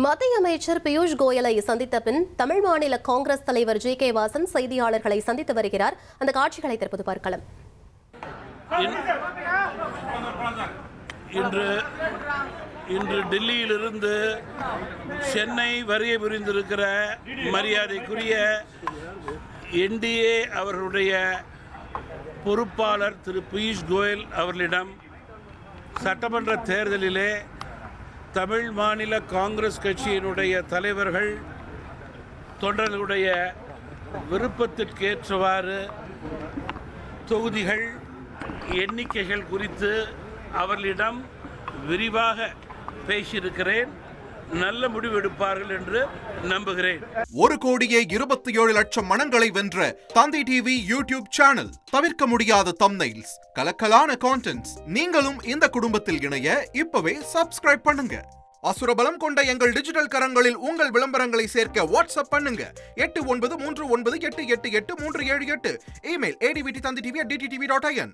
மத்திய அமைச்சர் பியூஷ் கோயலை சந்தித்த பின் தமிழ் மாநில காங்கிரஸ் தலைவர் ஜே கே வாசன் செய்தியாளர்களை சந்தித்து வருகிறார். அந்த காட்சிகளை தற்போது பார்க்கலாம். இன்று டெல்லியிலிருந்து சென்னை வருகை புரிந்திருக்கிற மரியாதைக்குரிய என்டிஏ அவர்களுடைய பொறுப்பாளர் திரு பியூஷ் கோயல் அவர்களிடம் சட்டமன்ற தேர்தலிலே தமிழ் மாநில காங்கிரஸ் கட்சியினுடைய தலைவர்கள் தொண்டர்களுடைய விருப்பத்திற்கேற்றவாறு தொகுதிகள் எண்ணிக்கைகள் குறித்து அவர்களிடம் விரிவாக பேசியிருக்கிறேன். நல்ல முடிவு எடுப்பார்கள் என்று நம்புகிறேன். 1,27,00,000 மனங்களை வென்ற தந்தி டிவி யூடியூப் சேனல். தவிர்க்க முடியாத தம்ப்நெயில்ஸ், கலக்கலான கான்டென்ட்ஸ். நீங்களும் இந்த குடும்பத்தில் இணைய இப்பவே சப்ஸ்கிரைப் பண்ணுங்க. அசுரபலம் கொண்ட எங்கள் டிஜிட்டல் கரங்களில் உங்கள் விளம்பரங்களை சேர்க்க வாட்ஸ்அப் பண்ணுங்க. 8939888838. Email advtthanditv@dttv.in.